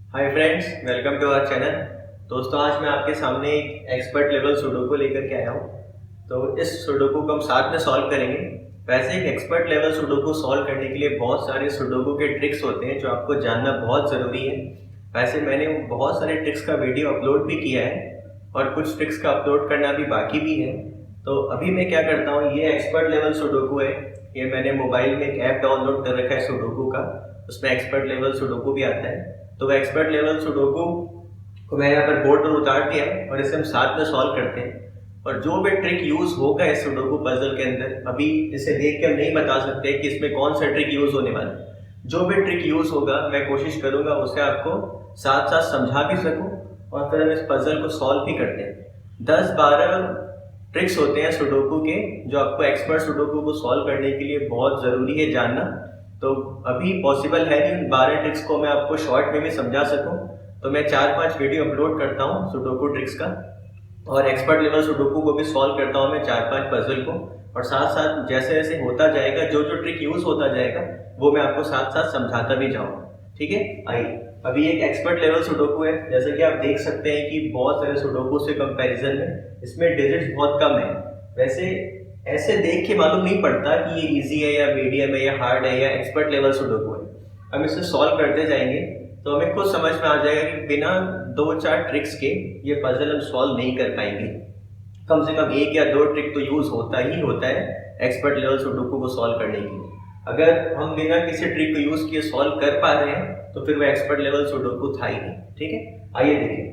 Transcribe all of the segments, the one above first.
Hi friends, welcome to our channel. दोस्तों, आज मैं आपके सामने एक एक्सपर्ट लेवल सुडोकू लेकर के आया हूँ। तो इस सुडोकू को हम साथ में सॉल्व करेंगे। वैसे एक एक्सपर्ट लेवल सुडोकू सॉल्व करने के लिए बहुत सारे सुडोकू के ट्रिक्स होते हैं जो आपको जानना बहुत ज़रूरी है। वैसे मैंने बहुत सारे ट्रिक्स का वीडियो अपलोड भी किया है और कुछ ट्रिक्स का अपलोड करना भी बाकी भी है। तो अभी मैं क्या करता हूँ, ये एक्सपर्ट लेवल सुडोकू है। ये मैंने मोबाइल में एक ऐप डाउनलोड कर रखा है सुडोकू का, उसमें एक्सपर्ट लेवल सुडोकू भी आता है। तो वो एक्सपर्ट लेवल सुडोकू को मैं यहाँ पर बोर्ड पर उतार दिया और इसे हम साथ में सॉल्व करते हैं। और जो भी ट्रिक यूज होगा इस सुडोकू पजल के अंदर, अभी इसे देख के हम नहीं बता सकते कि इसमें कौन सा ट्रिक यूज होने वाला है। जो भी ट्रिक यूज होगा मैं कोशिश करूंगा उसे आपको साथ साथ समझा भी सकूं और फिर हम इस पजल को सॉल्व भी करते हैं। 10-12 ट्रिक्स होते हैं सुडोकू के जो आपको एक्सपर्ट सुडोकू को सॉल्व करने के लिए बहुत ज़रूरी है जानना। तो अभी पॉसिबल है कि उन 12 ट्रिक्स को मैं आपको शॉर्ट में भी समझा सकूं। तो मैं 4-5 वीडियो अपलोड करता हूं सुडोकू ट्रिक्स का और एक्सपर्ट लेवल सुडोकू को भी सॉल्व करता हूं मैं 4-5 पजल को। और साथ साथ जैसे जैसे होता जाएगा, जो जो ट्रिक यूज होता जाएगा वो मैं आपको साथ साथ समझाता भी जाऊंगा। ठीक है, आइए। अभी एक एक्सपर्ट लेवल सुडोकू है, जैसे कि आप देख सकते हैं कि बहुत सारे सुडोकू से कंपैरिजन में इसमें डिजिट्स बहुत कम है। वैसे ऐसे देख के मालूम नहीं पड़ता कि ये इजी है या मीडियम है या हार्ड है या एक्सपर्ट लेवल सुडोकू है। हम इसे सॉल्व करते जाएंगे तो हमें खुद समझ में आ जाएगा कि बिना 2-4 ट्रिक्स के ये पजल हम सॉल्व नहीं कर पाएंगे। कम से कम 1 या 2 ट्रिक तो यूज होता ही होता है एक्सपर्ट लेवल सुडोकू को सॉल्व करने के लिए। अगर हम बिना किसी ट्रिक को यूज किए सॉल्व कर पा रहे हैं तो फिर वो एक्सपर्ट लेवल सुडोकू था ही नहीं। ठीक है, आइए देखिए।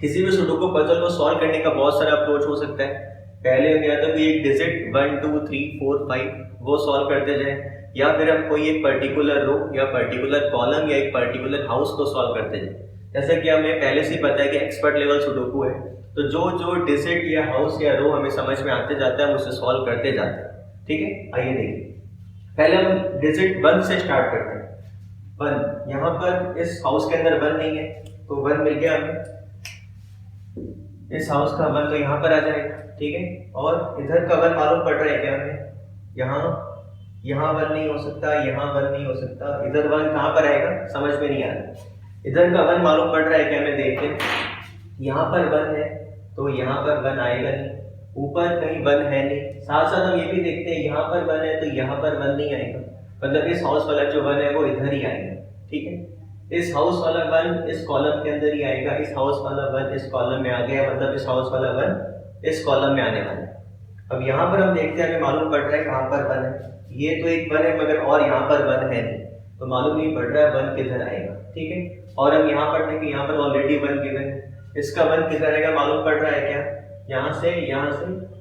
किसी भी सुडोकू पजल को सॉल्व करने का बहुत सारा अप्रोच हो सकता है। पहले हम या तो कोई एक डिजिट 1 2 3 4 5 वो सॉल्व करते जाए, या फिर हम कोई एक पर्टिकुलर रो या पर्टिकुलर कॉलम या एक पर्टिकुलर हाउस को सॉल्व करते जाए। जैसा कि हमें पहले से ही पता है कि एक्सपर्ट लेवल सुडोकू है, तो जो जो डिजिट या हाउस या रो हमें समझ में आते जाता है हम उसे सॉल्व करते जाते हैं। ठीक है, आइए देखिए। पहले हम डिजिट 1 से स्टार्ट करते हैं। 1, यहाँ पर इस हाउस के अंदर 1 नहीं है तो 1 मिल गया हमें। इस हाउस का 1 तो यहाँ पर आ जाएगा। ठीक है, और इधर का 1 मालूम पड़ रहा है क्या हमें? यहाँ 1 नहीं हो सकता, यहाँ 1 नहीं हो सकता। इधर 1 कहाँ पर आएगा समझ में नहीं आ रहा। इधर का 1 मालूम पड़ रहा है क्या हमें? देखते, यहाँ पर 1 है तो यहाँ पर 1 आएगा नहीं, ऊपर कहीं 1 है नहीं। साथ साथ हम ये भी देखते हैं यहाँ पर 1 है तो यहाँ पर 1 नहीं आएगा, मतलब इस हाउस वाला जो 1 है वो इधर ही आएगा। ठीक है, इस हाउस वाला 1 इस कॉलम के अंदर ही आएगा, इस हाउस वाला 1 इस कॉलम में आ गया, मतलब इस हाउस वाला 1 इस कॉलम में आने वाला है। अब यहाँ पर हम देखते हैं, हमें मालूम पड़ रहा है कहाँ पर 1 है। ये तो एक 1 है मगर और यहाँ पर 1 है नहीं, तो मालूम नहीं पड़ रहा है 1 किधर आएगा। ठीक है, और हम यहाँ पर देखें, यहाँ पर ऑलरेडी 1 गिवन है, इसका 1 किधर आएगा मालूम पड़ रहा है क्या? यहाँ से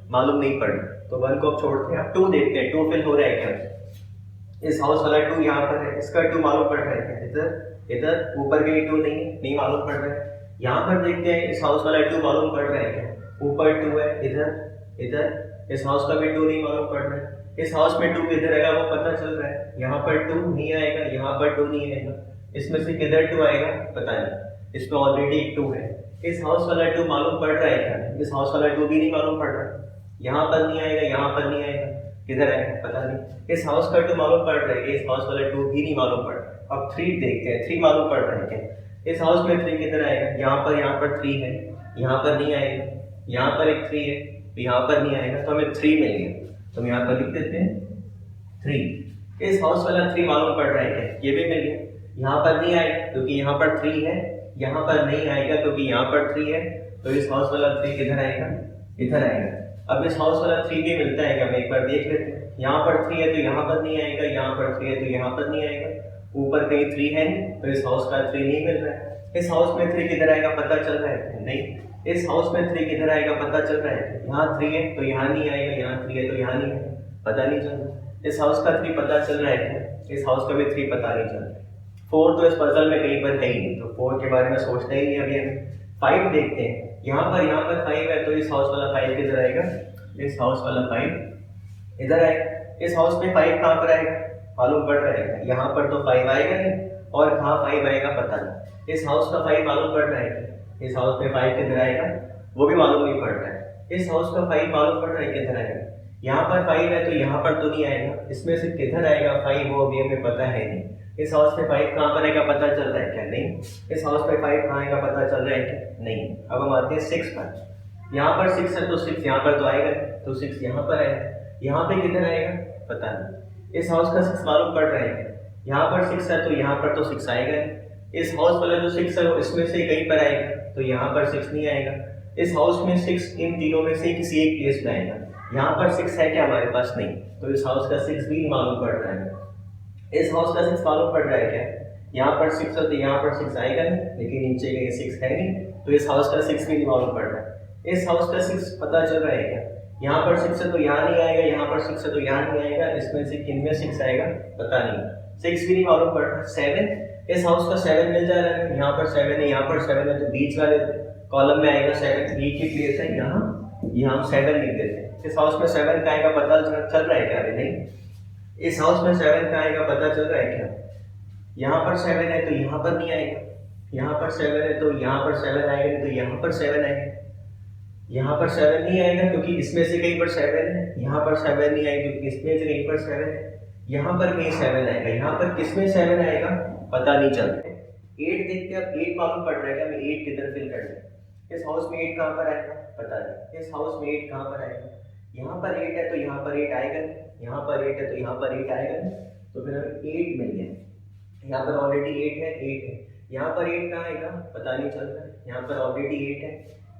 मालूम नहीं पड़ रहा, तो 1 को अब छोड़ते हैं। अब 2 देखते हैं, 2 फिल हो रहा है क्या? इस हाउस वाला 2 यहाँ पर है, इसका 2 मालूम पड़ रहा है क्या? इधर ऊपर कहीं 2 नहीं है, नहीं मालूम पड़ रहा है। यहाँ पर देखते हैं, इस हाउस वाला 2 मालूम पड़ रहा है क्या? ऊपर 2 है, इधर इस हाउस का भी 2 नहीं मालूम पड़ रहा है। इस हाउस में 2 किधर आएगा वो पता चल रहा है, यहाँ पर 2 नहीं आएगा, यहाँ पर 2 नहीं आएगा। इसमें से किधर 2 आएगा पता नहीं, इसमें ऑलरेडी 2 है। इस हाउस वाला 2 मालूम पड़ रहा है क्या? इस हाउस वाला 2 भी नहीं मालूम पड़ रहा है, यहाँ पर नहीं आएगा, यहाँ पर नहीं आएगा, किधर आएगा पता नहीं। इस हाउस का 2 मालूम पड़ रहा है, इस हाउस वाला 2 भी नहीं मालूम पड़ रहा है। अब 3 देखते हैं, 3 मालूम पड़ रहा है क्या? इस हाउस में 3 किधर आएगा? यहाँ पर 3 है, यहाँ पर नहीं आएगा, यहाँ पर एक 3 है तो यहाँ पर नहीं आएगा, तो हमें 3 मिल गया। तो हम यहाँ पर लिख देते हैं 3। इस हाउस वाला 3 मालूम पड़ रहा है क्या? ये भी मिल गया। यहाँ पर नहीं आएगा क्योंकि यहाँ पर 3 है, यहाँ पर नहीं आएगा क्योंकि यहाँ पर 3 है, तो इस हाउस वाला 3 किधर आएगा? इधर आएगा। अब इस हाउस वाला 3 भी मिलता है क्या? हम एक बार देख लेते हैं। यहाँ पर 3 है तो यहाँ पर नहीं आएगा, यहाँ पर 3 है तो यहाँ पर नहीं आएगा, ऊपर कहीं 3 है तो इस हाउस का 3 नहीं मिल रहा है। इस हाउस में 3 किधर आएगा पता चल रहा है? नहीं। इस हाउस में 3 किधर आएगा पता चल रहा है? यहाँ 3 है तो यहाँ नहीं आएगा, यहाँ 3 है तो यहाँ नहीं है, पता नहीं चल रहा। इस हाउस का 3 पता चल रहा है, इस हाउस का भी 3 पता नहीं चल रहा। 4 तो इस पजल में कहीं पर है ही नहीं, तो 4 के बारे में सोचना ही नहीं अभी हमें। 5 देखते हैं, यहाँ पर 5 है तो इस हाउस वाला 5 किधर आएगा? इस हाउस वाला 5 इधर आएगा। इस हाउस में 5 कहाँ पर आएगा मालूम पड़ रहा है? यहाँ पर तो 5 आएगा नहीं, और कहाँ 5 आएगा पता नहीं। इस हाउस का 5 मालूम पड़ रहा है, इस हाउस में 5 किधर आएगा वो भी मालूम नहीं पड़ रहा है। इस हाउस का 5 मालूम पड़ रहा है किधर आएगा? यहाँ पर 5 है तो यहाँ पर तो नहीं आएगा, इसमें से किधर आएगा 5 वो अभी हमें पता है नहीं। इस हाउस में 5 कहाँ पर है क्या पता चल रहा है क्या? नहीं। इस हाउस में 5 कहाँ है क्या पता चल रहा है क्या? नहीं। अब हम आते हैं 6 पर। यहाँ पर 6 है तो 6 यहाँ पर तो आएगा, तो 6 यहाँ पर आएगा। यहाँ पे कितना आएगा पता नहीं। इस हाउस का 6 मालूम पड़ रहा है क्या? यहाँ पर 6 है तो यहाँ पर तो 6 आएगा। इस हाउस वाला जो 6 है वो इसमें से कहीं पर आएगा, तो यहाँ पर 6 नहीं आएगा। इस हाउस में 6 इन तीनों में से किसी एक प्लेस में आएगा। यहाँ पर 6 है क्या हमारे पास? नहीं। तो इस हाउस का 6 भी मालूम पड़ रहा है। इस हाउस का 6 मालूम पड़ रहा है क्या? यहाँ पर 6 है तो यहाँ पर 6 आएगा नहीं, लेकिन नीचे कहीं 6 है नहीं, तो इस हाउस का 6 भी नहीं मालूम पड़ रहा है। इस हाउस का 6 पता चल रहा है क्या? यहाँ पर 6 है तो यहाँ नहीं आएगा, यहाँ पर 6 है तो यहाँ नहीं आएगा, इसमें से किन में 6 आएगा पता नहीं। 6 भी नहीं मालूम पड़ रहा। 7, इस हाउस का 7 मिल जा रहा है। यहाँ पर 7 है, यहाँ पर 7 है, तो बीच वाले कॉलम में आएगा 7। ये की प्लेस है यहाँ, यहाँ हम 7 लिख देते हैं। इस हाउस में 7 का आएगा पता चल रहा है क्या? अभी नहीं। इस हाउस में 7 का आएगा पता चल रहा है क्या? यहाँ पर 7 है तो यहाँ पर नहीं आएगा, यहाँ पर 7 है तो यहाँ पर 7 आएगा नहीं, तो यहाँ पर 7 आएगा। यहाँ पर 7 नहीं आएगा क्योंकि इसमें से कहीं पर 7 है। यहाँ पर 7 नहीं आएगा क्योंकि इसमें से कहीं पर 7 है। यहाँ पर कहीं 7 आएगा, यहाँ पर किसमें 7 आएगा पता नहीं चल रहा है। 8 देखते हैं, अब 8 मालूम पड़ रहा है क्या? हमें 8 किधर फिल करना है? इस हाउस में 8 कहाँ पर आएगा पता नहीं। इस हाउस में 8 कहाँ पर आएगा? यहाँ पर 8 है तो यहाँ पर 8 आएगा, यहाँ पर 8 है तो यहाँ पर 8 आएगा, तो फिर हमें 8 मिल गया। यहाँ पर ऑलरेडी 8 है, 8 है। यहाँ पर 8 कहाँ आएगा पता नहीं चल रहा है। यहाँ पर ऑलरेडी 8 है,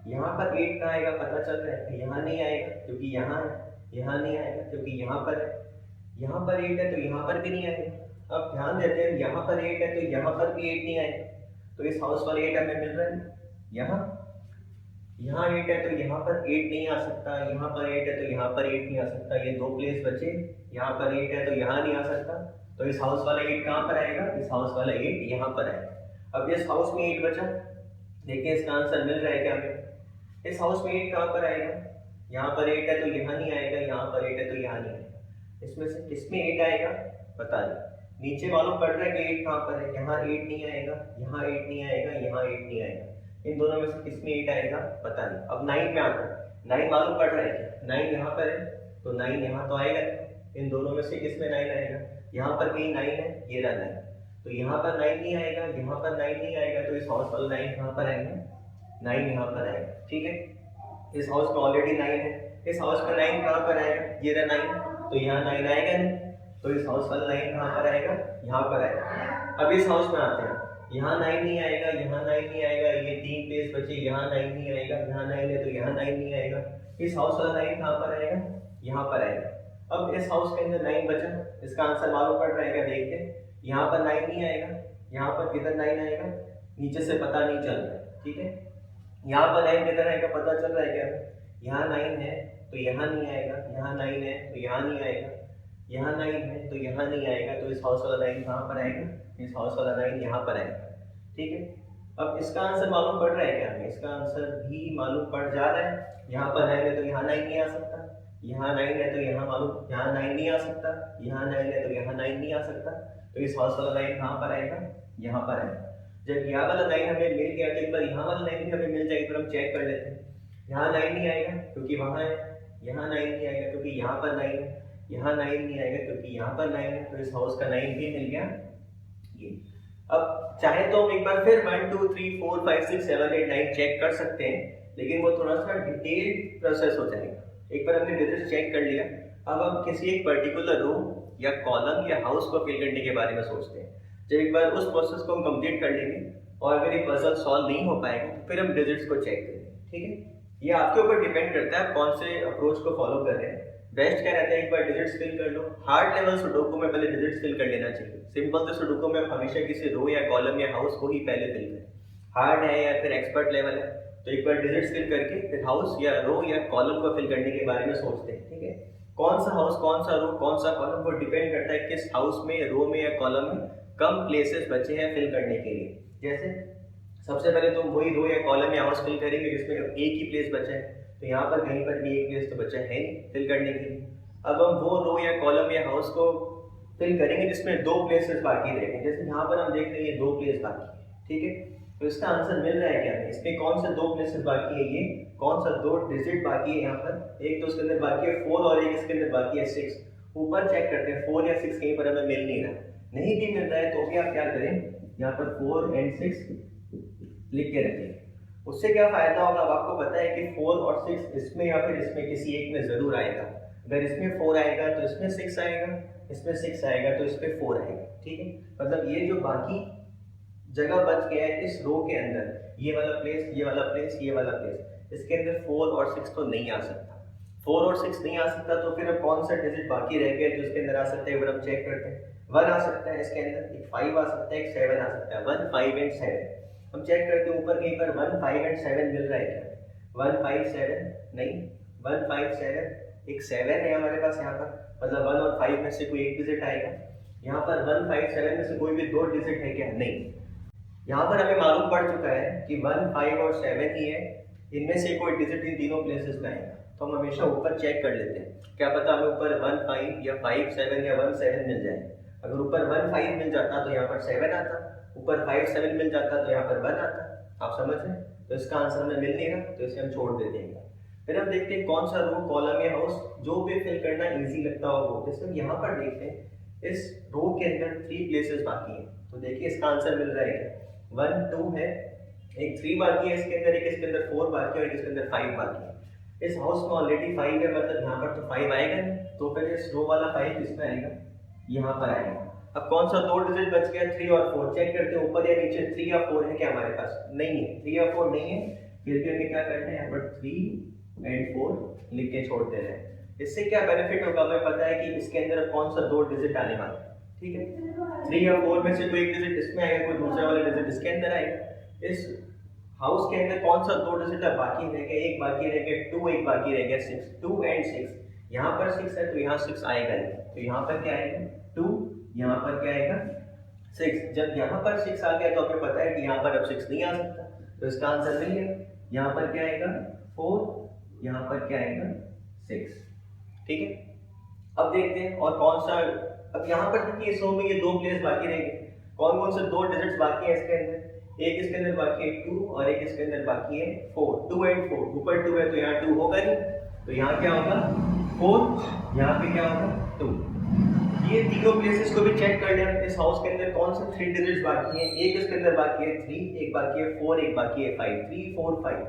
यहाँ पर 8 कहाँ आएगा पता चल रहा है। यहाँ नहीं आएगा क्योंकि यहाँ है, यहाँ नहीं आएगा क्योंकि यहाँ पर है। यहाँ पर 8 है तो यहाँ पर भी नहीं आएगा। अब ध्यान देते हैं, यहाँ पर 8 है तो यहाँ पर भी 8 नहीं आएगा, तो इस हाउस पर 8 हमें मिल रहा है। यहाँ 8 है तो यहाँ पर 8 नहीं आ सकता, यहाँ पर 8 है तो यहाँ पर 8 नहीं आ सकता, ये 2 प्लेस बचे। यहाँ पर 8 है तो यहाँ नहीं आ सकता, तो इस हाउस वाला 8 कहाँ पर आएगा? इस हाउस वाला 8 यहाँ पर आएगा। अब इस हाउस में 8 बचा, देखिए इसका आंसर मिल रहा है क्या हमें? इस हाउस में 8 कहाँ पर आएगा? यहाँ पर 8 है तो यहाँ नहीं आएगा, यहाँ पर 8 है तो यहाँ नहीं आएगा। इसमें से किसमें 8 आएगा पता नहीं। नीचे मालूम पड़ रहा है कि 8 कहाँ पर है। यहाँ 8 नहीं आएगा, यहाँ 8 नहीं आएगा, यहाँ 8 नहीं आएगा। इन दोनों में से किसमें 8 आएगा पता नहीं। अब 9 में आता है, 9 मालूम पड़ रहा है क्या? 9 यहाँ पर है तो 9 यहाँ तो आएगा। इन दोनों में से किसमें 9 आएगा? यहाँ पर कहीं 9 है, ये रहा 9, तो यहाँ पर 9 नहीं आएगा, यहाँ पर 9 नहीं आएगा, तो इस हाउस वाला 9 कहाँ पर आएगा? 9 यहाँ पर आएगा। ठीक है, इस हाउस में ऑलरेडी 9 है, इस हाउस में 9 कहाँ पर आएगा? ये रहा 9, तो यहाँ 9 आएगा नहीं, तो इस हाउस वाला 9 कहाँ पर आएगा? यहाँ पर आएगा। अब इस हाउस में आते हैं, यहाँ 9 नहीं आएगा, यहाँ 9 नहीं आएगा, ये 3 प्लेस बचे, यहाँ 9 नहीं आएगा, यहाँ 9 है तो यहाँ 9 नहीं आएगा। इस हाउस वाला 9 कहाँ पर आएगा? यहाँ पर आएगा। अब इस हाउस के अंदर 9 बचा, इसका आंसर मालूम पड़ रहा है क्या? देखते हैं, यहाँ पर 9 नहीं आएगा, यहाँ पर किधर 9 आएगा नीचे से पता नहीं चल रहा है। ठीक है, यहाँ पर 9 किधर आएगा पता चल रहा है क्या? यहाँ 9 है तो यहाँ नहीं आएगा, यहाँ 9 है तो यहाँ नहीं आएगा, यहाँ 9 है तो यहाँ नहीं आएगा, तो इस हाउस वाला 9 कहाँ पर आएगा? इस हाउस वाला 9 यहाँ पर आएगा। ठीक है, अब इसका आंसर मालूम पड़ रहा है क्या हमें? इसका आंसर भी मालूम पड़ जा रहा है। यहाँ पर 9 है तो यहाँ 9 नहीं आ सकता, यहाँ 9 है तो यहाँ मालूम यहाँ 9 नहीं आ सकता, यहाँ 9 है तो यहाँ 9 नहीं आ सकता, तो इस हाउस वाला 9 कहाँ पर आएगा? यहाँ पर आएगा। जब यहाँ वाला 9 हमें मिल गया तो एक बार यहाँ वाला 9 भी हमें मिल जाएगा, तो हम चेक कर लेते हैं। यहाँ 9 नहीं आएगा क्योंकि वहाँ है, यहाँ 9 नहीं आएगा क्योंकि यहाँ पर 9 है, यहाँ 9 नहीं आएगा क्योंकि यहाँ पर 9 है, तो इस हाउस का 9 भी मिल गया ये। अब चाहे तो हम एक बार फिर 1 2 3 4 5 6 7 8 9 चेक कर सकते हैं, लेकिन वो थोड़ा सा डिटेल प्रोसेस हो जाएगा। एक बार हमने डिजिट्स चेक कर लिया, अब हम किसी एक पर्टिकुलर रो या कॉलम या हाउस को फिल करने के बारे में सोचते हैं। जब एक बार उस प्रोसेस को हम कंप्लीट कर लेंगे और अगर ये पजल सॉल्व नहीं हो पाएगा तो फिर हम डिजिट्स को चेक करेंगे। ठीक है, ये आपके ऊपर डिपेंड करता है आप कौन से अप्रोच को फॉलो कर रहे हैं। बेस्ट क्या रहता है, एक बार डिजिट्स फिल कर लो। हार्ड लेवल सुडोकू में पहले डिजिट्स फिल कर लेना चाहिए। सिंपल तो सुडोकू में हमेशा किसी रो या कॉलम या हाउस को ही पहले फिल करें। हार्ड है या फिर एक्सपर्ट लेवल है तो एक बार डिजिट्स फिल करके फिर हाउस या रो या कॉलम को फिल करने के बारे में सोचते हैं। ठीक है, कौन सा हाउस, कौन सा रो, कौन सा कॉलम, वो डिपेंड करता है किस हाउस में, रो में या कॉलम में कम प्लेसेस बचे हैं फिल करने के लिए। जैसे सबसे पहले तो वही रो या कॉलम या हाउस फिल करेंगे जिसमें एक ही प्लेस बचा है, तो यहाँ पर कहीं पर भी एक प्लेस तो बचा है नहीं फिल करने के लिए। अब हम वो रो या कॉलम या हाउस को फिल करेंगे जिसमें 2 प्लेसेस बाकी रहेंगे। जैसे यहाँ पर हम देख रहे हैं ये 2 प्लेस बाकी है। ठीक है, तो इसका आंसर मिल रहा है क्या हमें? इसमें कौन सा 2 प्लेसेस बाकी है, ये कौन सा 2 डिजिट बाकी है यहाँ पर? एक तो उसके अंदर बाकी है 4 और एक इसके अंदर बाकी है 6। ऊपर चेक करते हैं 4 या 6 कहीं पर हमें मिल नहीं रहा, नहीं भी मिल रहा है तो भी आप क्या करें, यहाँ पर 4 और 6 लिख के रखें। उससे क्या फायदा होगा, अब आपको पता है कि 4 और 6 इसमें या फिर इसमें किसी एक में जरूर आएगा। अगर इसमें 4 आएगा तो इसमें 6 आएगा, इसमें 6 आएगा तो इसमें 4 आएगा, ठीक है। मतलब ये जो बाकी जगह बच गया है इस रो के अंदर, ये वाला प्लेस, ये वाला प्लेस, ये वाला प्लेस, इसके अंदर 4 और 6 तो नहीं आ सकता। 4 और 6 नहीं आ सकता तो फिर अब कौन सा डिजिट बाकी रह गया जो इसके अंदर आ सकता है, हम चेक करते हैं। 1 आ सकता है इसके अंदर, एक 5 आ सकता है, एक 7 आ सकता है। 1, 5 एंड 7 हम चेक करते हैं ऊपर कहीं पर 1, 5 एंड 7 मिल रहा है क्या? 1, 5, 7 नहीं, 1, 5, 7, एक 7 है हमारे पास यहाँ पर, मतलब 1 और 5 में से कोई एक डिजिट आएगा। यहाँ पर 1, 5, 7 में से कोई भी 2 डिजिट है क्या? नहीं। यहाँ पर हमें मालूम पड़ चुका है कि 1, 5 और 7 ही है, इनमें से कोई डिजिट इन तीनों प्लेसेस में आएगा। तो हम हमेशा ऊपर चेक कर लेते हैं, क्या पता हमें ऊपर 1, 5 या 5, 7 या 1, 7 मिल जाए। अगर ऊपर 1, 5 मिल जाता तो यहाँ पर 7 आता, ऊपर 5, 7 मिल जाता तो यहाँ पर 1 आता। आप समझ रहे हैं? तो इसका आंसर हमें मिल नहीं रहा तो इसे हम छोड़ देते हैं। फिर हम देखते हैं कौन सा रो, कॉलम या हाउस जो भी फिल करना इजी लगता हो वो। जैसे हम यहाँ पर देखते हैं इस रो के अंदर 3 प्लेसेस बाकी हैं, तो देखिए इसका आंसर मिल रहा है 1, 2 है, एक 3 बाकी है इसके अंदर, एक इसके अंदर 4 बाकी है और इसके अंदर 5 बाकी है। इस हाउस में ऑलरेडी 5 है, मतलब यहाँ पर तो 5 आएगा नहीं, तो फिर इस रो वाला 5 किसमें आएगा? यहाँ पर आएगा। अब कौन सा 2 डिजिट बच गया? 3 और 4। चेक करते हैं ऊपर या नीचे 3 या 4 है क्या हमारे पास? नहीं है, 3 या 4 नहीं है। फिर भी हमें क्या करना है, यहाँ पर 3 एंड 4 लिख के छोड़ दे रहे हैं। इससे क्या बेनिफिट होगा, हमें पता है कि इसके अंदर कौन सा 2 डिजिट आने वाला है, ठीक है। 3 या 4 में से कोई एक डिजिट इसमें आएगा, कोई दूसरा वाला डिजिट इसके अंदर आएगा। इस हाउस के अंदर कौन सा 2 डिजिट बाकी रह गया? एक बाकी रह गया 2, एक बाकी रह गया 6। 2 एंड 6, यहाँ पर 6 है तो यहाँ 6 आएगा नहीं, तो यहाँ पर क्या आएगा? 2, यहाँ पर क्या आएगा? 6। जब यहाँ पर 6 आ गया तो हमें पता है कि यहाँ पर अब 6 नहीं आ सकता, तो इसका आंसर मिल गया। यहाँ पर क्या आएगा? 4, यहाँ पर क्या आएगा? 6, ठीक है। अब देखते हैं और कौन सा, अब यहाँ पर देखिए इस रो में ये 2 प्लेस बाकी रह गए। कौन कौन से 2 डिजिट्स बाकी है इसके अंदर? एक इसके अंदर बाकी है 2 और एक इसके अंदर बाकी है 4। 2 एंड 4, ऊपर 2 है तो यहाँ 2 होगा नहीं, तो यहाँ क्या होगा? 4, यहाँ पे क्या होगा? 2। ये तीनों प्लेसेस को भी चेक कर लें। इस हाउस के अंदर कौन से 3 डिजिट्स बाकी हैं? एक इसके अंदर बाकी है 3, एक बाकी है 4, एक बाकी है 5। 3, 4, 5,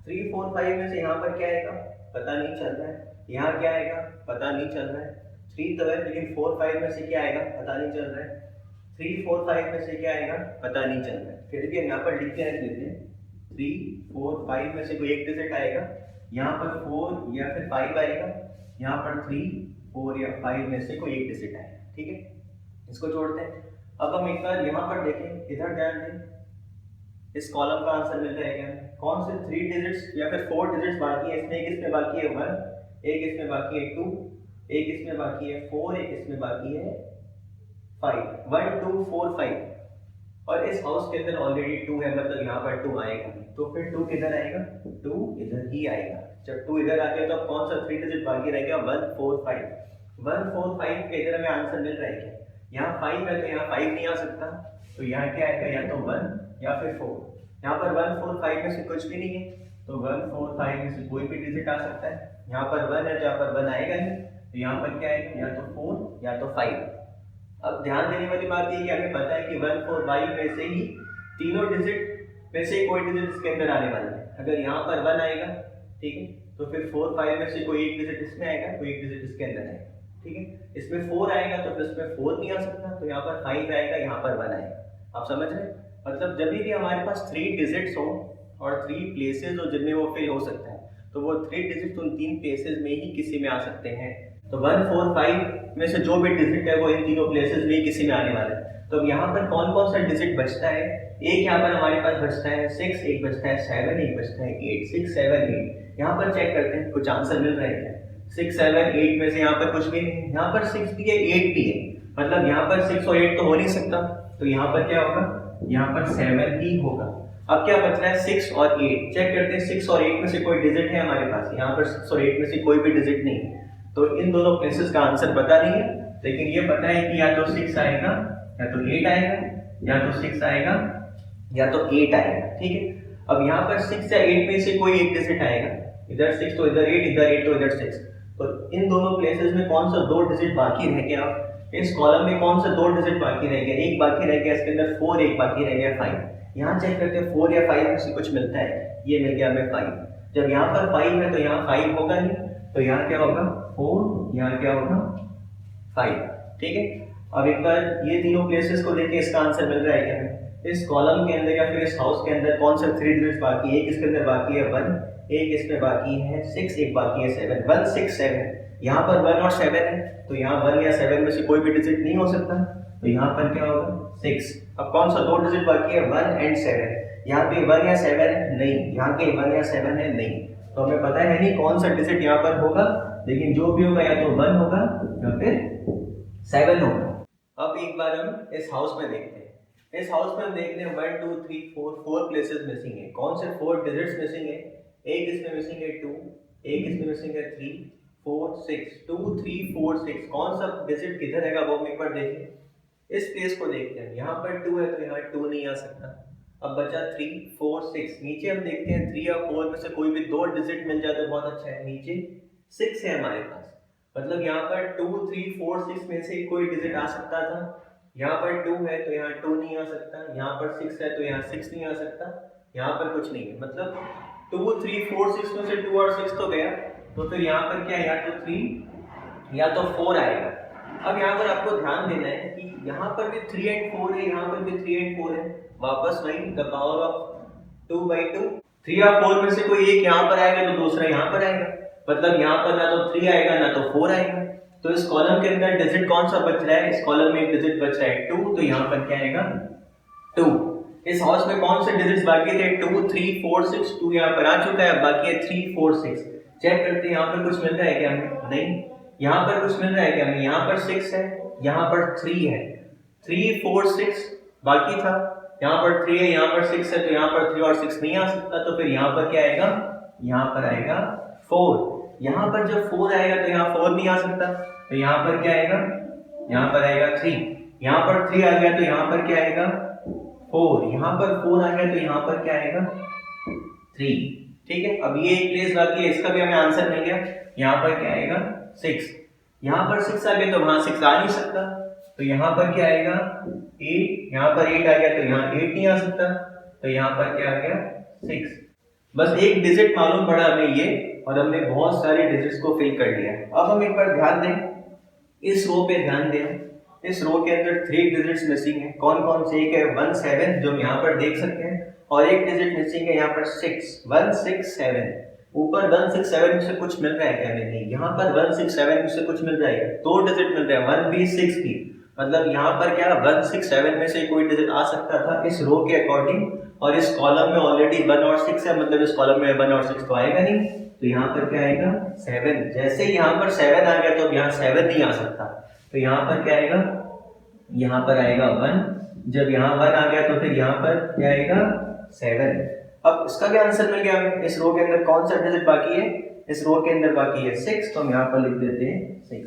3, 4, 5 में से यहाँ पर क्या आएगा? पता नहीं चल रहा है। यहाँ क्या आएगा? पता नहीं चल रहा है। 3 तो है लेकिन 4, 5 में से क्या आएगा? पता नहीं चल रहा है। 3, 4, 5 में से क्या आएगा? पता नहीं चल रहा है। फिर भी हम यहाँ पर लिख के रख लेते हैं 3, 4, 5 में से कोई एक डिजिट आएगा। यहाँ पर 4 या फिर 5 आएगा, यहाँ पर 3, 4 या 5 में से कोई एक डिजिट आएगा, ठीक है। इसको जोड़ते हैं। अब हम एक बार यहाँ पर देखें, इधर ध्यान दें, इस कॉलम का आंसर मिल जाएगा। कौन से 3 डिजिट्स या फिर 4 डिजिट्स बाकी है इसमें? एक इसमें बाकी है 1, एक इसमें बाकी है 2, एक इसमें बाकी है 4, एक इसमें बाकी है 5। 1, 2, 4, 5 और इस हाउस के अंदर ऑलरेडी 2 है, मतलब यहाँ पर 2 आएगा, तो फिर 2 किधर आएगा? 2 इधर ही आएगा। जब 2 इधर आ गया तो अब कौन सा 3 डिजिट बाकी रह गया? 1, 4, 5। 1, 4, 5 के इधर हमें आंसर मिल रहा है क्या? यहाँ 5 है तो यहाँ 5 नहीं आ सकता, तो यहाँ क्या आएगा? या तो 1 या फिर 4। यहाँ पर 1, 4, 5 में से कुछ भी नहीं है, तो 1, 4, 5 में से कोई भी डिजिट आ सकता है। यहाँ पर 1 है तो यहाँ पर 1 आएगा नहीं, तो यहाँ पर क्या आएगा? या तो 4 या तो 5। अब ध्यान देने वाली बात ये कि हमें पता है कि 1, 4, 5 में से ही तीनों डिजिट में से कोई डिजिट इसके अंदर आने वाला है। अगर यहाँ पर 1 आएगा, ठीक है, तो फिर 4, 5 में से कोई एक डिजिट इसमें आएगा, कोई एक डिजिट इसके अंदर आएगा, ठीक है। इसमें 4 आएगा तो फिर इसमें 4 नहीं आ सकता, तो यहाँ पर 5 आएगा, यहाँ पर 1 आएगा। आप समझ रहे हैं? मतलब जब भी हमारे पास 3 डिजिट्स हो और 3 प्लेसेस हो जिनमें वो फिल हो सकता है, तो वो 3 डिजिट उन 3 प्लेसेस में ही किसी में आ सकते हैं। तो 1, 4, 5 में से जो भी डिजिट है वो इन तीनों प्लेसेस में ही किसी में आने वाला है। तो अब यहाँ पर कौन कौन सा डिजिट बचता है? एक यहाँ पर हमारे पास बचता है 6, एक बचता है 7, एक बचता है 8। 6, 7, 8 यहाँ पर चेक करते हैं कुछ आंसर मिल रहा है क्या? 6, 7, 8 में से यहाँ पर कुछ भी नहीं है। यहाँ पर 6 भी है, 8 भी है, मतलब यहाँ पर 6 और 8 तो हो नहीं सकता, तो यहाँ पर क्या होगा? यहाँ पर 7 ही होगा। अब क्या बच रहा है? 6 और 8। चेक करते हैं 6 और 8 में से कोई डिजिट है हमारे पास? यहाँ पर 6 और 8 में से कोई भी डिजिट नहीं है, तो इन दोनों प्लेसेस का आंसर पता नहीं है, लेकिन ये पता है कि या तो 6 आएगा या तो 8 आएगा, या तो 6 आएगा या तो 8 आएगा, ठीक है। अब यहाँ पर 6 या 8 में से कोई एक डिजिट आएगा, इधर 6 तो इधर 8, इधर 8 तो इधर 6, तो इन दोनों प्लेसेस में कौन सा 2 डिजिट बाकी रह गया? इस कॉलम में कौन सा 2 डिजिट बाकी रह गया, एक बाकी रह गया, इसके अंदर 4, एक बाकी रह गया 5। यहाँ चेक करते हैं 4 या 5 में से कुछ मिलता है, ये मिल गया हमें 5। जब यहाँ पर 5 है तो यहाँ 5 होगा नहीं, तो यहाँ क्या होगा 4, यहाँ क्या होगा 5। ठीक है, अब एक बार ये तीनों प्लेसेस को देखें, इसका आंसर मिल रहा है क्या हमें। इस कॉलम के अंदर या फिर इस हाउस के अंदर कौन सा 3 डिजिट बाकी है, एक इसके अंदर बाकी है 1, एक इसमें बाकी है 6, एक बाकी है 7। 1 6 7, यहाँ पर 1 और 7 है, तो यहाँ 1 या 7 में से कोई भी डिजिट नहीं हो सकता, तो यहाँ पर क्या होगा 6। अब कौन सा 2 डिजिट बाकी है 1 एंड 7, यहाँ पे 1 या 7 है नहीं, यहाँ के 1 या 7 है नहीं, तो हमें पता है नहीं कौन सा डिजिट यहाँ पर होगा, लेकिन जो भी होगा या तो 1 होगा या फिर 7 होगा। अब एक बार हम इस हाउस में देखते हैं, इस हाउस में हम देखते हैं 1 2 3 4 प्लेसेस मिसिंग है। कौन से 4 डिजिट्स मिसिंग है, एक इसमें मिसिंग है 2, एक इसमें मिसिंग है 3 4 6, 2 3 4 6, कौन सा डिजिट किधर रहेगा वो हम एक बार देखें। इस प्लेस को देखते हैं, यहाँ पर 2 है तो यहाँ 2 नहीं आ सकता। अब बचा 3 4 6, नीचे हम देखते हैं 3 या 4 में से कोई भी 2 डिजिट मिल जाए तो बहुत अच्छा है। नीचे 6 है हमारे पास, मतलब यहाँ पर 2 3 4 6 में से कोई डिजिट आ सकता था। यहाँ पर 2 है तो यहाँ 2 नहीं आ सकता, यहाँ पर 6 है तो यहाँ 6 नहीं आ सकता, यहाँ पर कुछ नहीं है, मतलब 2 3 4 6 में से 2 और 6 तो गया, तो फिर यहाँ पर क्या है, या तो 3 या तो 4 आएगा। अब यहाँ पर आपको ध्यान देना है कि यहाँ पर भी 3 एंड 4 है, यहाँ पर भी 3 एंड 4 है, वापस वही द पावर ऑफ 2/2। 3 या 4 में से कोई एक यहाँ पर आएगा तो दूसरा यहाँ पर आएगा, मतलब यहाँ पर ना तो 3 आएगा ना तो 4 आएगा। तो इस कॉलम के अंदर डिजिट कौन सा बच रहा है, इस कॉलम में एक डिजिट बच रहा है 2, तो यहाँ पर क्या आएगा 2। इस हाउस में कौन से डिजिट्स बाकी थे, 2 3 4 6, 2 यहाँ पर आ चुका है, बाकी है 3 4 6। चेक करते हैं यहाँ पर कुछ मिल रहा है क्या हमें, नहीं। यहाँ पर कुछ मिल रहा है क्या हमें, यहाँ पर 6 है, यहाँ पर 3 है, 3 4 6 बाकी था, यहाँ पर 3 है, यहाँ पर 6 है, तो यहाँ पर 3 और 6 नहीं आ सकता, तो फिर यहाँ पर क्या आएगा, यहाँ पर आएगा 4। यहाँ पर जब 4 आएगा तो यहाँ 4 नहीं आ सकता, तो यहाँ पर क्या आएगा, यहाँ पर आएगा 3। यहाँ पर 3 आ गया तो यहाँ पर क्या आएगा 4, यहाँ पर 4 आ गया तो यहाँ पर क्या आएगा 3। ठीक है, अब ये एक प्लेस बाकी है, इसका भी हमें आंसर मिल गया। यहाँ पर क्या आएगा 6, यहाँ पर 6 आ गया तो वहां 6 आ नहीं सकता, तो यहाँ पर क्या आएगा 8, यहाँ पर 8 आ गया तो यहाँ 8 नहीं आ सकता, तो यहाँ पर क्या आ गया 6। बस एक डिजिट मालूम पड़ा हमें ये, और हमने बहुत सारे डिजिट्स को फिल कर लिया। अब हम एक बार ध्यान दें, इस रो पे ध्यान दें, इस रो के अंदर 3 डिजिट्स मिसिंग है। कौन कौन से, एक है 1 7 जो हम यहाँ पर देख सकते हैं, और एक डिजिट मिसिंग है यहाँ पर 6 1 6 7। ऊपर 1 6 7 से कुछ मिल रहा है क्या, नहीं। यहाँ पर 1 6 7 से कुछ मिल रहा है, 2 डिजिट मिल रहा है 1 भी 6 भी, मतलब यहाँ पर क्या 1 6 7 में से कोई डिजिट आ सकता था इस रो के अकॉर्डिंग, और इस कॉलम में ऑलरेडी 1 और 6 है, मतलब इस कॉलम में 1 और 6 तो आएगा नहीं, तो यहाँ पर क्या आएगा 7। जैसे ही यहाँ पर 7 आ गया तो यहाँ 7 नहीं आ सकता, तो यहाँ पर क्या आएगा, यहाँ पर आएगा 1। जब यहाँ 1 आ गया तो फिर यहाँ पर क्या आएगा 7। अब इसका भी आंसर मिल गया हमें। इस रो के अंदर कौन सा डिजिट बाकी है, इस रो के अंदर बाकी है 6, तो हम यहाँ पर लिख देते हैं 6।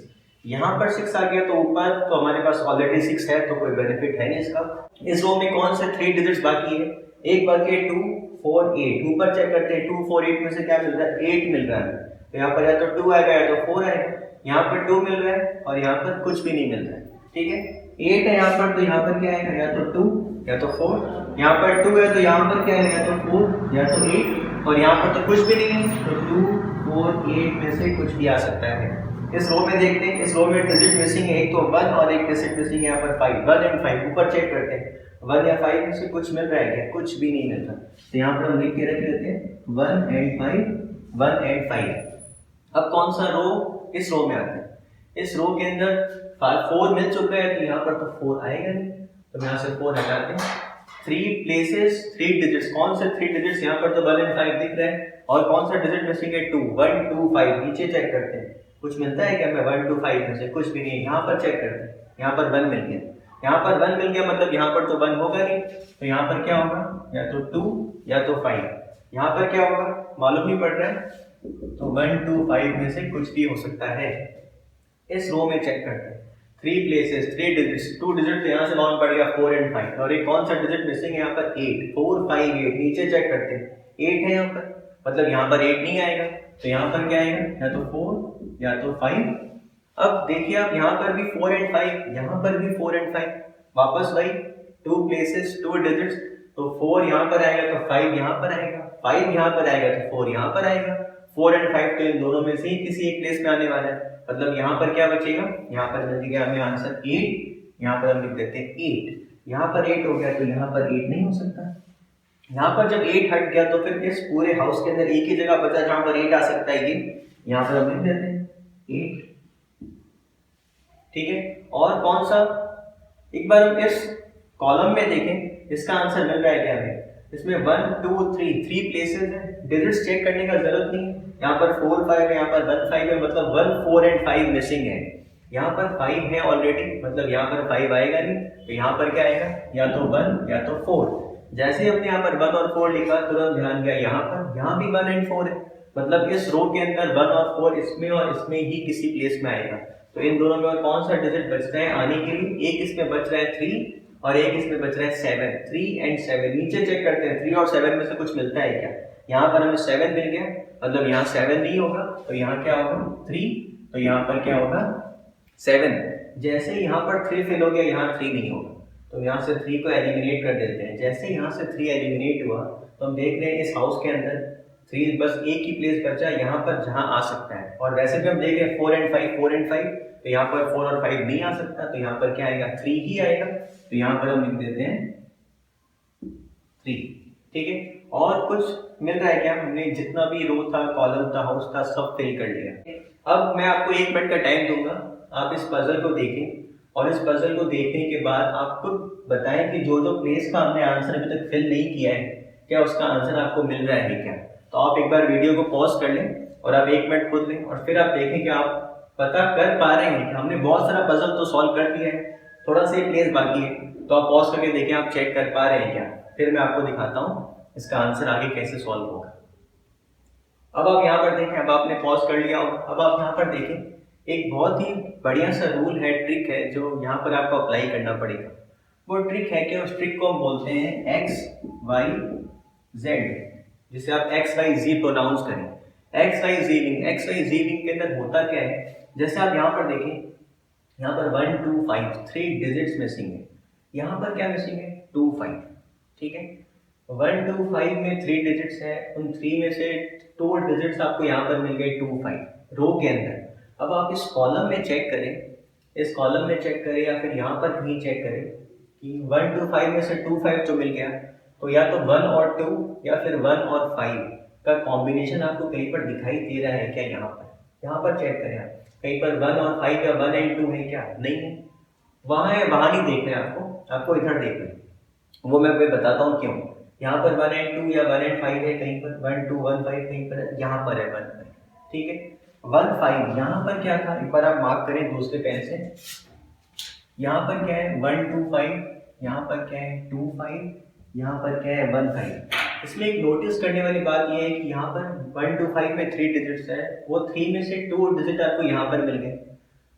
यहाँ पर 6 आ गया तो ऊपर तो हमारे पास ऑलरेडी 6 है, तो कोई बेनिफिट है नहीं इसका। इस रो में कौन से 3 डिजिट्स बाकी है, एक बाकी है 2 4 8। ऊपर चेक करते हैं 2 4 8 में से क्या मिल रहा है, 8 मिल रहा है, तो यहाँ पर या तो 2 आएगा या तो 4 आएगा। यहाँ पर 2 मिल रहा है और यहाँ पर कुछ भी नहीं मिल रहा है, ठीक है। 8 है यहाँ पर, तो यहाँ पर क्या आएगा, या तो 2 या तो 4। यहाँ पर 2 है तो यहाँ पर क्या है, या तो 4 या तो 8, और यहाँ पर तो कुछ भी नहीं है, तो 2 4 8 में से कुछ भी आ सकता है। इस रो में देखते हैं, इस रो में डिजिट मिसिंग है, एक तो 1 और एक डिजिट मिसिंग है यहाँ पर 5, 1 एंड 5। ऊपर चेक करते हैं 1 या 5 में से कुछ मिल रहा है क्या, कुछ भी नहीं मिल रहा, तो यहाँ पर हम लिख के रख लेते हैं 1 एंड 5 1 एंड 5। अब कौन सा रो इस रो में आता है, इस रो के अंदर 4 मिल चुका है, तो यहाँ पर तो 4 आएगा नहीं, तो यहाँ से 4 हटाते हैं। 3 प्लेसेस 3 डिजिट्स, कौन से 3 डिजिट्स, यहाँ पर तो 1 एंड 5 दिख रहा है, और कौन सा डिजिट मिसिंग है 2 1 2 5। नीचे चेक करते हैं कुछ मिलता है क्या, मैं 1 2 5 में से कुछ भी नहीं है। यहाँ पर चेक करते हैं, यहाँ पर 1 मिल गया, यहाँ पर 1 मिल गया, मतलब यहाँ पर तो 1 होगा नहीं, तो यहाँ पर क्या होगा, या तो 2 या तो 5। यहाँ पर क्या होगा मालूम नहीं पड़ रहा है, तो 1 2 5 में से कुछ भी हो सकता है। इस रो में चेक करते हैं 3 प्लेसेस 3 डिजिट्स, 2 डिजिट तो यहाँ से मालूम पड़ गया 4 एंड 5, और एक कौन सा डिजिट मिसिंग है यहाँ पर 8 4 5 8। नीचे चेक करते हैं 8 है यहाँ पर, मतलब यहाँ पर 8 नहीं आएगा, तो यहाँ पर क्या आएगा, या तो 4 या तो 5 अब देखिए आप यहाँ पर भी 4 and 5, यहाँ पर भी 4 and 5, वापस वही 2 places 2 digits, तो 4 यहाँ पर आएगा तो 5 यहाँ पर आएगा, 5 यहाँ पर आएगा तो 4 यहाँ पर आएगा, 4 and 5 तो इन दोनों में से ही किसी एक प्लेस में आने वाला है। मतलब यहाँ पर क्या बचेगा, यहाँ पर बचेगा हमें आंसर 8, यहाँ पर हम लिख देते हैं 8, यहाँ पर 8 हो गया तो यहाँ पर 8 नहीं हो सकता। यहाँ पर जब 8 हट गया तो फिर इस पूरे हाउस के अंदर एक ही जगह बचा जहाँ पर 8 आ सकता है, ये यहाँ पर हम लिख देते हैं 8, ठीक है। और कौन सा, एक बार हम इस कॉलम में देखें, इसका आंसर मिल रहा है क्या हमें, इसमें 1 2 3 प्लेसेस है, डिजिट्स चेक करने का जरूरत नहीं है। यहाँ पर 4 5 है, यहाँ पर 1 5 है, मतलब 1 4 and 5 मिसिंग है। यहाँ पर 5 है ऑलरेडी, मतलब यहाँ पर 5 आएगा नहीं, तो यहाँ पर क्या आएगा, या तो 1 या तो 4। जैसे ही हमने यहाँ पर 1 और 4 लिखा तुरंत ध्यान गया यहाँ पर, यहाँ भी 1 and 4 है, मतलब इस रो के अंदर 1 और 4 इसमें और इसमें ही किसी प्लेस में आएगा। तो इन दोनों में और कौन सा डिजिट बच रहा है आने के लिए, एक इसमें बच रहा है 3 और एक इसमें बच रहा है 7, 3 and 7। नीचे चेक करते हैं 3 और 7 में से कुछ मिलता है क्या, यहाँ पर हमें 7 मिल गया, मतलब यहाँ 7 नहीं होगा, तो यहाँ क्या होगा 3, तो यहाँ पर क्या होगा 7। जैसे यहाँ पर 3 फिल हो गया, यहाँ 3 नहीं होगा, तो यहाँ से 3 को एलिमिनेट कर देते हैं। जैसे यहाँ से 3 एलिमिनेट हुआ तो हम देख रहे हैं इस हाउस के अंदर 3 बस एक ही प्लेस बचा यहाँ पर जहाँ आ सकता है। और वैसे भी हम देख रहे हैं 4 and 5 4 and 5, तो यहाँ पर 4 और 5 नहीं आ सकता, तो यहाँ पर क्या आएगा 3 ही आएगा, तो यहाँ पर हम लिख देते हैं 3, ठीक है। और कुछ मिल रहा है क्या, हमने जितना भी रो था कॉलम था हाउस था सब फिल कर लिया। अब मैं आपको 1 मिनट का टाइम दूंगा, आप इस पजल को देखें और इस पजल को देखने के बाद आप खुद बताएं कि जो जो प्लेस का हमने आंसर अभी तक फिल नहीं किया है क्या उसका आंसर आपको मिल रहा है क्या। तो आप एक बार वीडियो को पॉज कर लें और आप 1 मिनट खुद लें और फिर आप देखें कि आप पता कर पा रहे हैं कि हमने बहुत सारा पजल तो सॉल्व कर दिया है, थोड़ा सा प्लेस बाकी है, तो आप पॉज करके देखें आप चेक कर पा रहे हैं क्या। फिर मैं आपको दिखाता हूँ इसका आंसर आगे कैसे सॉल्व होगा। अब आप यहाँ पर देखें, अब आपने पॉज कर लिया होगा, अब आप यहाँ पर देखें एक बहुत ही बढ़िया सा रूल है, ट्रिक है जो यहाँ पर आपको अप्लाई करना पड़ेगा। वो ट्रिक है कि उस ट्रिक को हम बोलते हैं एक्स वाई जेड, जिसे आप एक्स वाई जी प्रोनाउंस करें। एक्स वाई जीविंग, एक्स वाई जीविंग के अंदर होता क्या है, जैसे आप यहाँ पर देखें, यहाँ पर 1 2 5 3 डिजिट्स मिसिंग है, यहाँ पर क्या मिसिंग है 2 5, ठीक है। 1 2 5 में 3 डिजिट्स है, उन 3 में से 2 डिजिट्स आपको यहाँ पर मिल गए 2 5 रो के अंदर। अब आप इस कॉलम में चेक करें, इस कॉलम में चेक करें या फिर यहाँ पर कहीं चेक करें कि 1 2 5 में से 2 5 जो मिल गया, तो या तो 1 और 2 या फिर 1 और 5 का कॉम्बिनेशन आपको कहीं पर दिखाई दे रहा है क्या। यहाँ पर चेक करें आप, कहीं पर 1 और 5 या 1 and 2 है क्या, नहीं है, वहाँ है, वहाँ नहीं देख रहे हैं आपको इधर देख रहे हैं, वो मैं बताता हूँ क्यों। यहाँ पर 1 and 2 या 1 and 5 है, कहीं पर 1 2 1 5 कहीं पर, यहाँ पर है 1 5, ठीक है। 1 5 यहाँ पर क्या था, एक बार आप मार्क करें दूसरे पेन से, यहाँ पर क्या है 1 2 5, यहाँ पर क्या है 2 5, यहाँ पर क्या है 1 5। इसमें एक नोटिस करने वाली बात यह है कि यहाँ पर 1 2 5 में 3 डिजिट्स है, वो 3 में से 2 डिजिट आपको यहाँ पर मिल गए।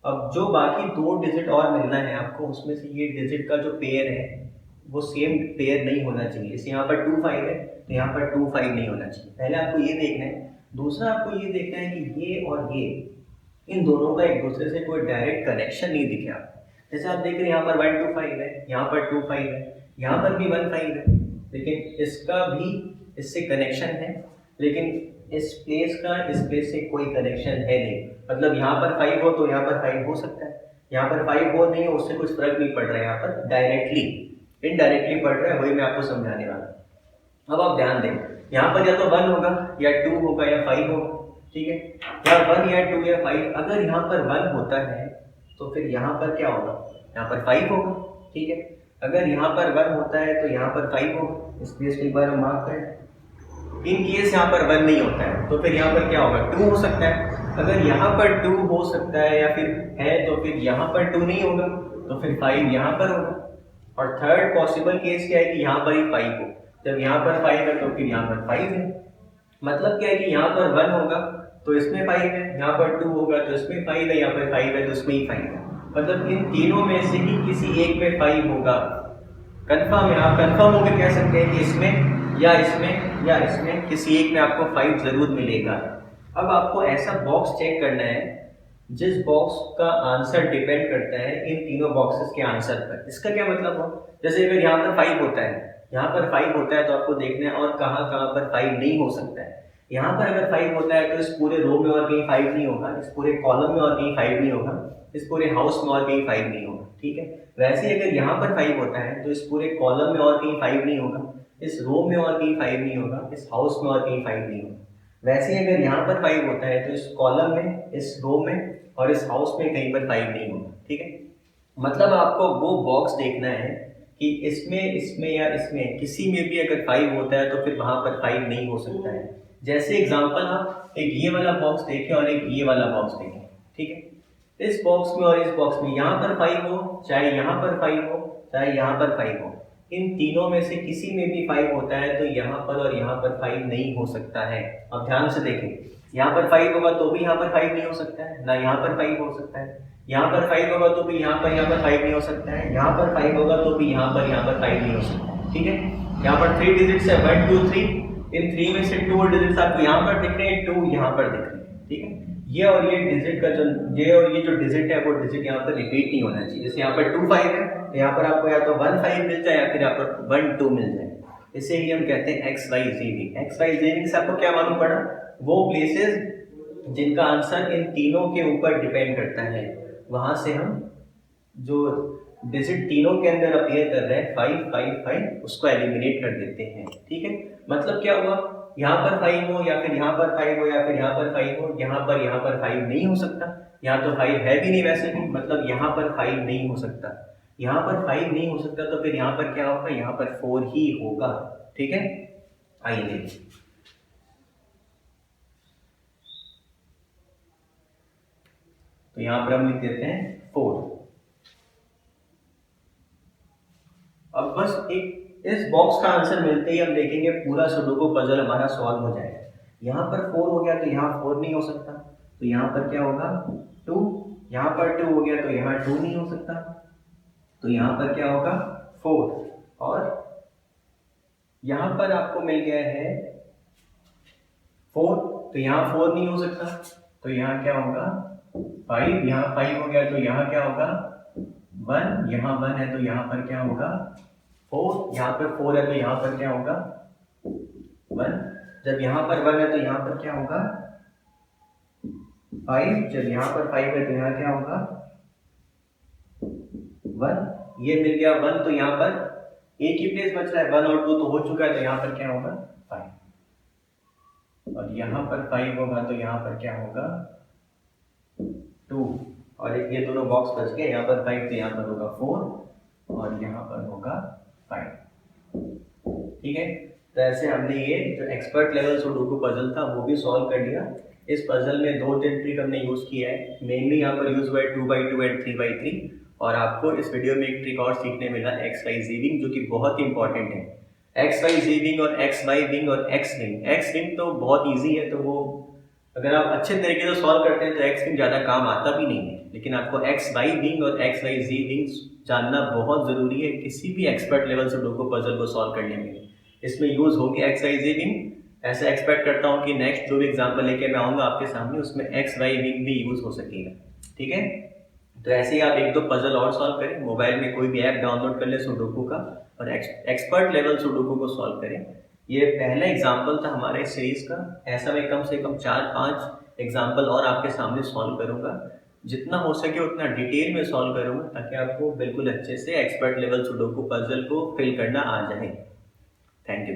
अब जो बाकी 2 डिजिट और मिलना है आपको, उसमें से ये डिजिट का जो पेयर है वो सेम पेयर नहीं होना चाहिए। जैसे यहाँ पर 2 5 है तो यहाँ पर 2 5 नहीं होना चाहिए, पहले आपको ये देखना है। दूसरा आपको ये देखना है कि ये और ये, इन दोनों का एक दूसरे से कोई डायरेक्ट कनेक्शन नहीं दिखे आपको। जैसे आप देख रहे हैं यहाँ पर 1 2 5 है, यहाँ पर 2 5 है, यहाँ पर भी 1 5 है, लेकिन इसका भी इससे कनेक्शन है, लेकिन इस प्लेस का इस प्लेस से कोई कनेक्शन है नहीं। मतलब यहाँ पर 5 हो तो यहाँ पर 5 हो सकता है, यहाँ पर 5 हो नहीं हो उससे कुछ फर्क नहीं पड़ रहा है, यहाँ पर डायरेक्टली इनडायरेक्टली पड़ रहा है, वही मैं आपको समझाने वाला। अब आप ध्यान दें, यहाँ पर या तो 1 होगा या 2 होगा या 5 होगा, ठीक है, या 1 या 2 या 5। अगर यहाँ पर 1 होता है तो फिर यहाँ पर क्या होगा, यहाँ पर 5 होगा, ठीक है। अगर यहाँ पर 1 होता है तो यहाँ पर 5 होगा, इस प्लेस को एक बार हम मार्क करें। इन केस यहाँ पर 1 नहीं होता है तो फिर यहाँ पर क्या होगा 2 हो सकता है। अगर यहाँ पर 2 हो सकता है या फिर है तो फिर यहाँ पर 2 नहीं होगा तो फिर 5 यहाँ पर होगा। और थर्ड पॉसिबल केस क्या है कि यहाँ पर ही 5 हो, जब यहाँ पर 5 है तो फिर यहाँ पर 5 है। मतलब क्या है कि यहाँ पर 1 होगा तो इसमें 5 है, यहाँ पर 2 होगा तो इसमें 5 है, यहाँ पर 5 है तो इसमें ही 5 है। मतलब इन तीनों में से ही किसी एक में 5 होगा, कंफर्म है। आप कंफर्म होकर कह सकते हैं कि इसमें या इसमें या इसमें किसी एक में आपको 5 जरूर मिलेगा। अब आपको ऐसा बॉक्स चेक करना है जिस बॉक्स का आंसर डिपेंड करता है इन तीनों बॉक्सेस के आंसर पर। इसका क्या मतलब हो, जैसे अगर यहाँ पर 5 होता है, यहाँ पर 5 होता है तो आपको देखना है और कहाँ कहाँ पर 5 नहीं हो सकता है। यहाँ पर अगर 5 होता है तो इस पूरे रो में और कहीं 5 नहीं होगा, इस पूरे कॉलम में और कहीं 5 नहीं होगा, इस पूरे हाउस में और कहीं 5 नहीं होगा, ठीक है। वैसे ही अगर यहाँ पर 5 होता है तो इस पूरे कॉलम में और कहीं 5 नहीं होगा, इस रो में और कहीं 5 नहीं होगा, इस हाउस में और कहीं 5 नहीं होगा। वैसे ही अगर यहाँ पर 5 होता है तो इस कॉलम में, इस रो में और इस हाउस में कहीं पर 5 नहीं होगा, ठीक है। मतलब आपको वो बॉक्स देखना है कि इसमें, इसमें या इसमें किसी में भी अगर 5 होता है तो फिर वहां पर 5 नहीं हो सकता है। जैसे एग्जांपल आप एक ये वाला बॉक्स देखें और एक ये वाला बॉक्स देखें, ठीक है। इस बॉक्स में और इस बॉक्स में यहाँ पर 5 हो, चाहे यहाँ पर 5 हो, चाहे यहाँ पर 5 हो, इन तीनों में से किसी में भी 5 होता है तो यहाँ पर और यहाँ पर 5 नहीं हो सकता है। अब ध्यान से देखें, यहाँ पर 5 होगा तो भी यहाँ पर 5 नहीं हो सकता है, ना यहाँ पर 5 हो सकता है। यहाँ पर 5 होगा तो भी यहाँ पर 5 नहीं हो सकता है, यहाँ पर 5 होगा तो भी यहाँ पर 5 नहीं हो सकता है, ठीक है। यहाँ पर 3 डिजिट्स है, 1 2 3, इन 3 में से 2 डिजिट्स आपको यहाँ पर दिख रहे हैं, 2 यहाँ पर दिख रहे हैं, ठीक है। ये और ये डिजिट का जो, ये और ये जो डिजिट है वो डिजिट यहाँ पर रिपीट नहीं होना चाहिए। जैसे यहाँ पर 2 5 है तो यहाँ पर आपको या तो 1 5 मिल जाए या फिर यहाँ पर 1 2 मिल जाए। इसे ही हम कहते हैं एक्स वाई जेविंग। एक्स वाई जेविंग से आपको क्या मालूम पड़ा, वो प्लेसेस जिनका आंसर इन तीनों के ऊपर डिपेंड करता है, वहां से हम जो डिजिट तीनों के अंदर अपीयर कर रहे हैं 5 5 5 उसको एलिमिनेट कर देते हैं, ठीक है। मतलब क्या हुआ, यहाँ पर 5 हो या फिर यहाँ पर 5 हो या फिर यहाँ पर 5 हो, यहाँ पर 5 नहीं हो सकता। यहाँ तो 5 है भी नहीं वैसे भी, मतलब यहाँ पर 5 नहीं हो सकता। यहाँ पर 5 नहीं हो सकता तो फिर यहाँ पर क्या होगा, यहाँ पर 4 ही होगा, ठीक है। आइए तो यहाँ पर हम लिख देते हैं 4। अब बस एक इस बॉक्स का आंसर मिलते ही हम देखेंगे पूरा सुडोकू पजल हमारा सॉल्व हो जाएगा। यहाँ पर 4 हो गया तो यहाँ 4 नहीं हो सकता, तो यहाँ पर क्या होगा 2, यहाँ पर 2 हो गया तो यहाँ 2 नहीं हो सकता, तो यहाँ पर क्या होगा 4, और यहाँ पर आपको मिल गया है 4, तो यहाँ 4 नहीं हो सकता, तो यहाँ क्या होगा 5, यहाँ 5 हो गया तो यहाँ क्या होगा 1, यहाँ 1 है तो यहाँ पर क्या होगा 4, यहाँ पर 4 है तो यहाँ पर क्या होगा 1, जब यहाँ पर 1 है तो यहाँ पर क्या होगा 5, जब यहाँ पर 5 है तो यहाँ क्या होगा 1, ये मिल गया 1, तो यहाँ पर एक ही प्लेस बच रहा है, 1 और 2 तो हो चुका है, तो यहाँ पर क्या होगा 5, और यहाँ पर 5 होगा तो यहाँ पर क्या होगा 2, और एक ये दोनों बॉक्स बच गए, यहाँ पर 5 तो यहाँ पर होगा 4 और यहाँ पर होगा 5, ठीक है। तो ऐसे हमने ये जो एक्सपर्ट लेवल सुडोकू पजल था वो भी सॉल्व कर लिया। इस पजल में 2-3 ट्रिक हमने यूज किया है, मेनली यहाँ पर यूज हुआ है 2x2 एंड 3x3, और आपको इस वीडियो में एक ट्रिक और सीखने मिला एक्स वाई जेविंग, जो कि बहुत ही इंपॉर्टेंट है। एक्स वाई जेविंग और एक्स वाई विंग और एक्स रिंग। एक्स रिंग तो बहुत ईजी है, तो वो अगर आप अच्छे तरीके से सॉल्व करते हैं तो एक्स विंग ज़्यादा काम आता भी नहीं है, लेकिन आपको एक्स वाई विंग और एक्स वाई जी विंग जानना बहुत ज़रूरी है किसी भी एक्सपर्ट लेवल सुडोकू पजल को सॉल्व करने में। इसमें यूज होगी एक्स वाई जी विंग। ऐसा एक्सपेक्ट करता हूँ कि नेक्स्ट जो भी एग्जाम्पल लेके मैं आऊँगा आपके सामने उसमें एक्स वाई विंग भी यूज हो सकेगा, ठीक है। तो ऐसे ही आप 1-2 पजल और सॉल्व करें, मोबाइल में कोई भी ऐप डाउनलोड कर ले सुडोकू का और एक्सपर्ट लेवल सुडोकू को सॉल्व करें। ये पहला एग्जाम्पल था हमारे सीरीज का, ऐसा मैं कम से कम 4-5 एग्जाम्पल और आपके सामने सॉल्व करूंगा, जितना हो सके उतना डिटेल में सॉल्व करूंगा ताकि आपको बिल्कुल अच्छे से एक्सपर्ट लेवल सुडोकू पजल को फिल करना आ जाए। Thank you.